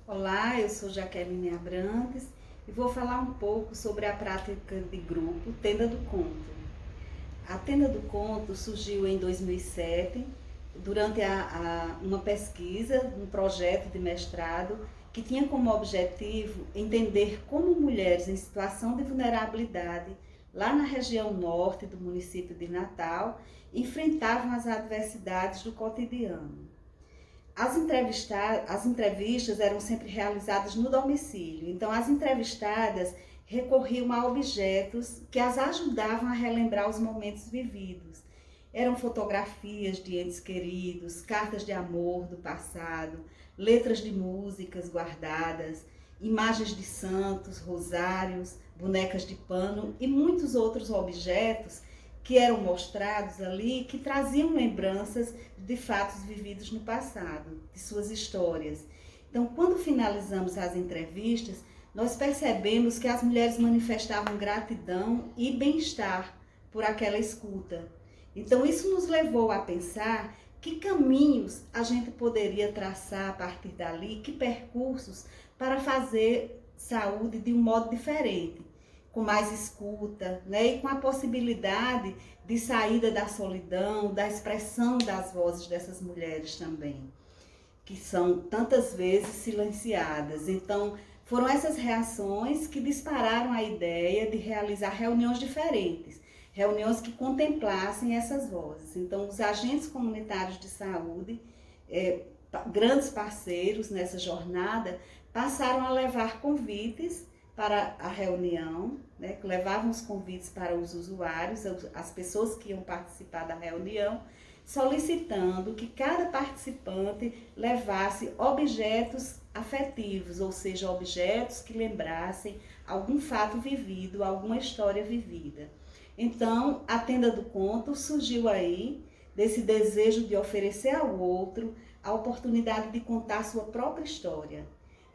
Olá, eu sou Jaqueline Abrantes e vou falar um pouco sobre a prática de grupo Tenda do Conto. A Tenda do Conto surgiu em 2007 durante uma pesquisa, um projeto de mestrado que tinha como objetivo entender como mulheres em situação de vulnerabilidade lá na região norte do município de Natal enfrentavam as adversidades do cotidiano. As entrevistas eram sempre realizadas no domicílio, então as entrevistadas recorriam a objetos que as ajudavam a relembrar os momentos vividos. Eram fotografias de entes queridos, cartas de amor do passado, letras de músicas guardadas, imagens de santos, rosários, bonecas de pano e muitos outros objetos que eram mostrados ali, que traziam lembranças de fatos vividos no passado, de suas histórias. Então, quando finalizamos as entrevistas, nós percebemos que as mulheres manifestavam gratidão e bem-estar por aquela escuta. Então, isso nos levou a pensar que caminhos a gente poderia traçar a partir dali, que percursos para fazer saúde de um modo diferente, com mais escuta, né? E com a possibilidade de saída da solidão, da expressão das vozes dessas mulheres também, que são tantas vezes silenciadas. Então, foram essas reações que dispararam a ideia de realizar reuniões diferentes, reuniões que contemplassem essas vozes. Então, os agentes comunitários de saúde, grandes parceiros nessa jornada, passaram a levar convites para a reunião, né, que levavam os convites para os usuários, as pessoas que iam participar da reunião, solicitando que cada participante levasse objetos afetivos, ou seja, objetos que lembrassem algum fato vivido, alguma história vivida. Então, a Tenda do Conto surgiu aí desse desejo de oferecer ao outro a oportunidade de contar sua própria história.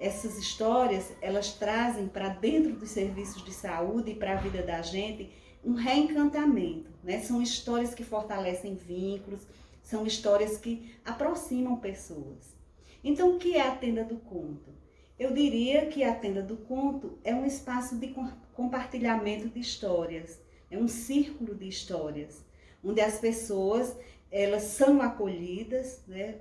Essas histórias, elas trazem para dentro dos serviços de saúde e para a vida da gente um reencantamento, né? São histórias que fortalecem vínculos, são histórias que aproximam pessoas. Então, o que é a Tenda do Conto? Eu diria que a Tenda do Conto é um espaço de compartilhamento de histórias, é um círculo de histórias, onde as pessoas, elas são acolhidas, né,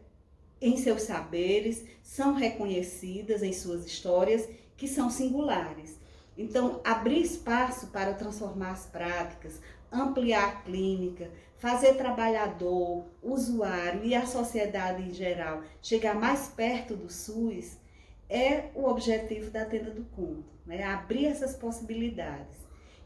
em seus saberes, são reconhecidas em suas histórias, que são singulares. Então, abrir espaço para transformar as práticas, ampliar a clínica, fazer trabalhador, usuário e a sociedade em geral chegar mais perto do SUS, é o objetivo da Tenda do Conto, né? Abrir essas possibilidades.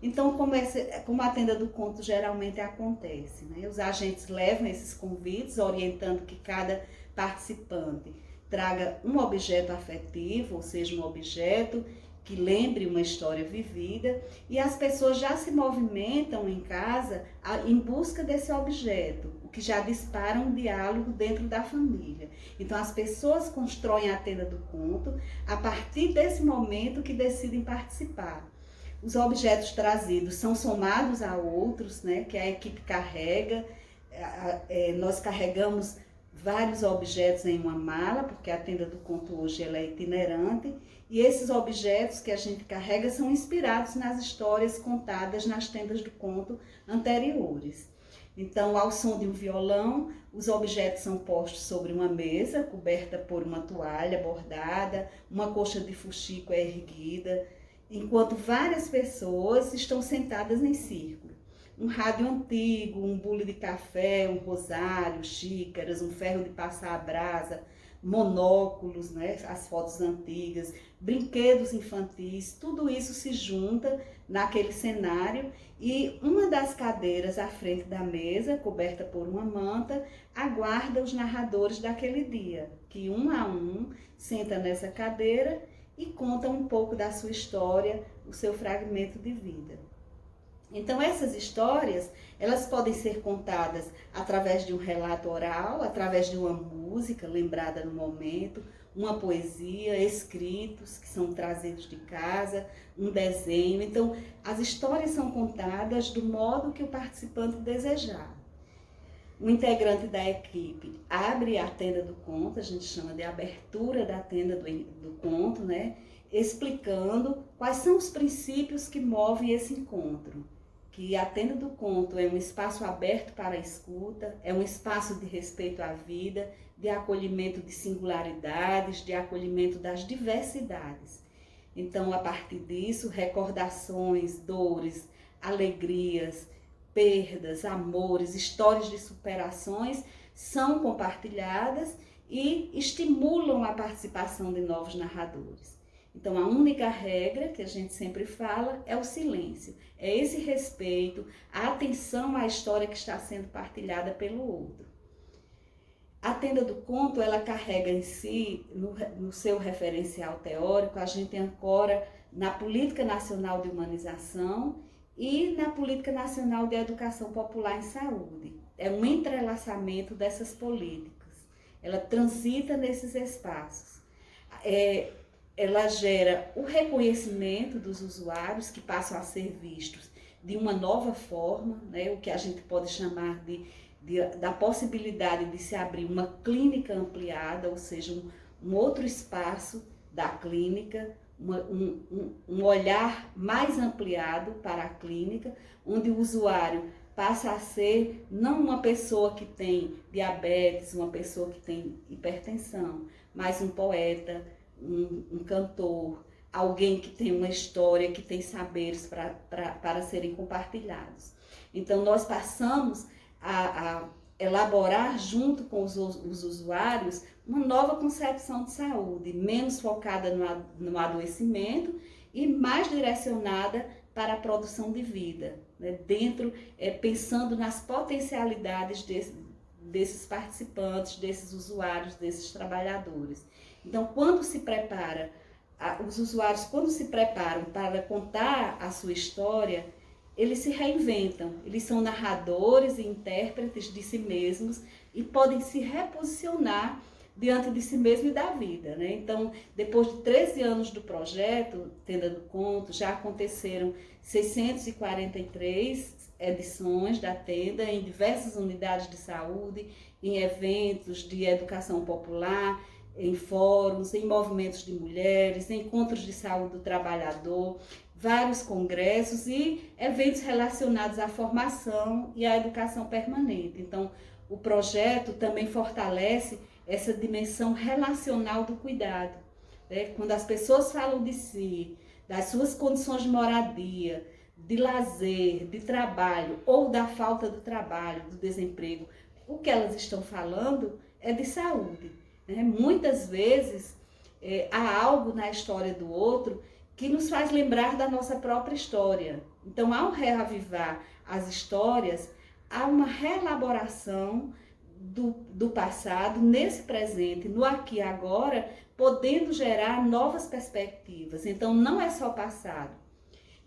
Então, como a Tenda do Conto geralmente acontece, né? Os agentes levam esses convites, orientando que cada participante traga um objeto afetivo, ou seja, um objeto que lembre uma história vivida, e as pessoas já se movimentam em casa em busca desse objeto, o que já dispara um diálogo dentro da família. Então, as pessoas constroem a Tenda do Conto a partir desse momento que decidem participar. Os objetos trazidos são somados a outros, né, que a equipe carrega. Nós carregamos vários objetos em uma mala, porque a Tenda do Conto hoje ela é itinerante, e esses objetos que a gente carrega são inspirados nas histórias contadas nas tendas do conto anteriores. Então, ao som de um violão, os objetos são postos sobre uma mesa, coberta por uma toalha bordada, uma coxa de fuxico é erguida, enquanto várias pessoas estão sentadas em círculo. Um rádio antigo, um bule de café, um rosário, xícaras, um ferro de passar a brasa, monóculos, né, as fotos antigas, brinquedos infantis, tudo isso se junta naquele cenário, e uma das cadeiras à frente da mesa, coberta por uma manta, aguarda os narradores daquele dia, que um a um senta nessa cadeira e conta um pouco da sua história, o seu fragmento de vida. Então, essas histórias, elas podem ser contadas através de um relato oral, através de uma música lembrada no momento, uma poesia, escritos que são trazidos de casa, um desenho. Então, as histórias são contadas do modo que o participante desejar. um integrante da equipe abre a tenda do conto, a gente chama de abertura da tenda do conto, né? Explicando quais são os princípios que movem esse encontro. Que a tenda do conto é um espaço aberto para a escuta, é um espaço de respeito à vida, de acolhimento de singularidades, de acolhimento das diversidades. Então, a partir disso, recordações, dores, alegrias, perdas, amores, histórias de superações são compartilhadas e estimulam a participação de novos narradores. Então, a única regra que a gente sempre fala é o silêncio, é esse respeito, a atenção à história que está sendo partilhada pelo outro. A tenda do conto, ela carrega em si, no seu referencial teórico, a gente ancora na Política Nacional de Humanização e na Política Nacional de Educação Popular em Saúde. É um entrelaçamento dessas políticas. Ela transita nesses espaços. Ela gera o reconhecimento dos usuários que passam a ser vistos de uma nova forma, né? O que a gente pode chamar da possibilidade de se abrir uma clínica ampliada, ou seja, um outro espaço da clínica, um olhar mais ampliado para a clínica, onde o usuário passa a ser não uma pessoa que tem diabetes, uma pessoa que tem hipertensão, mas um poeta, um cantor, alguém que tem uma história, que tem saberes para serem compartilhados. Então, nós passamos a elaborar junto com os usuários uma nova concepção de saúde, menos focada no adoecimento e mais direcionada para a produção de vida, né? Pensando nas potencialidades desses participantes, desses usuários, desses trabalhadores. Então, os usuários, quando se preparam para contar a sua história, eles se reinventam, eles são narradores e intérpretes de si mesmos e podem se reposicionar diante de si mesmo e da vida, né? Então, depois de 13 anos do projeto Tenda do Conto, já aconteceram 643 edições da tenda em diversas unidades de saúde, em eventos de educação popular, em fóruns, em movimentos de mulheres, encontros de saúde do trabalhador, vários congressos e eventos relacionados à formação e à educação permanente. Então, o projeto também fortalece essa dimensão relacional do cuidado, né? Quando as pessoas falam de si, das suas condições de moradia, de lazer, de trabalho ou da falta do trabalho, do desemprego, o que elas estão falando é de saúde, né? Muitas vezes há algo na história do outro que nos faz lembrar da nossa própria história. Então, ao reavivar as histórias, há uma reelaboração do passado nesse presente, no aqui e agora, podendo gerar novas perspectivas. Então, não é só passado.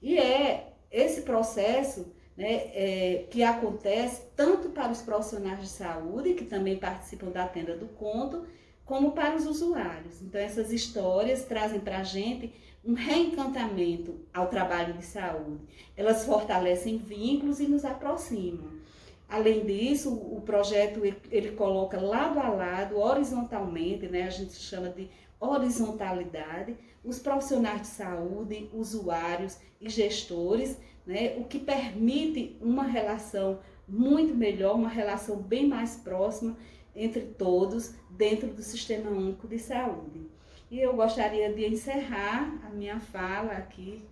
E é esse processo, né, que acontece tanto para os profissionais de saúde, que também participam da Tenda do Conto, como para os usuários. Então, essas histórias trazem para a gente um reencantamento ao trabalho de saúde. Elas fortalecem vínculos e nos aproximam. Além disso, o projeto ele coloca lado a lado, horizontalmente, né, a gente chama de horizontalidade, os profissionais de saúde, usuários e gestores, né, o que permite uma relação muito melhor, uma relação bem mais próxima entre todos dentro do Sistema Único de Saúde. E eu gostaria de encerrar a minha fala aqui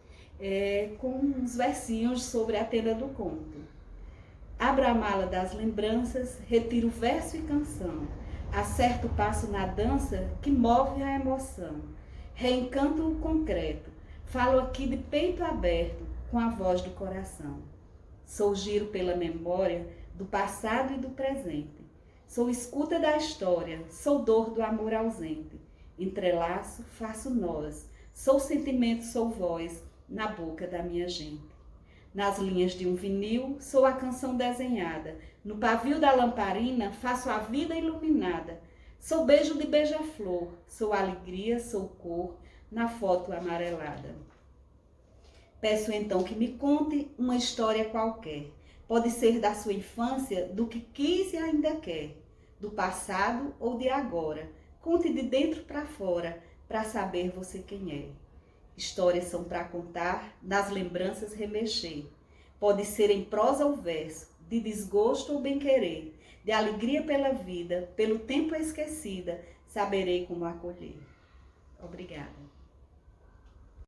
com uns versinhos sobre a Tenda do Conto. Abra a mala das lembranças, retiro verso e canção, acerto o passo na dança que move a emoção, reencanto o concreto, falo aqui de peito aberto com a voz do coração. Sou giro pela memória do passado e do presente, sou escuta da história, sou dor do amor ausente, entrelaço, faço nós, sou sentimento, sou voz na boca da minha gente. Nas linhas de um vinil, sou a canção desenhada. No pavio da lamparina, faço a vida iluminada. Sou beijo de beija-flor, sou alegria, sou cor, na foto amarelada. Peço então que me conte uma história qualquer. Pode ser da sua infância, do que quis e ainda quer, do passado ou de agora. Conte de dentro para fora, para saber você quem é. Histórias são para contar, nas lembranças remexer. Pode ser em prosa ou verso, de desgosto ou bem-querer, de alegria pela vida, pelo tempo esquecida, saberei como acolher. Obrigada.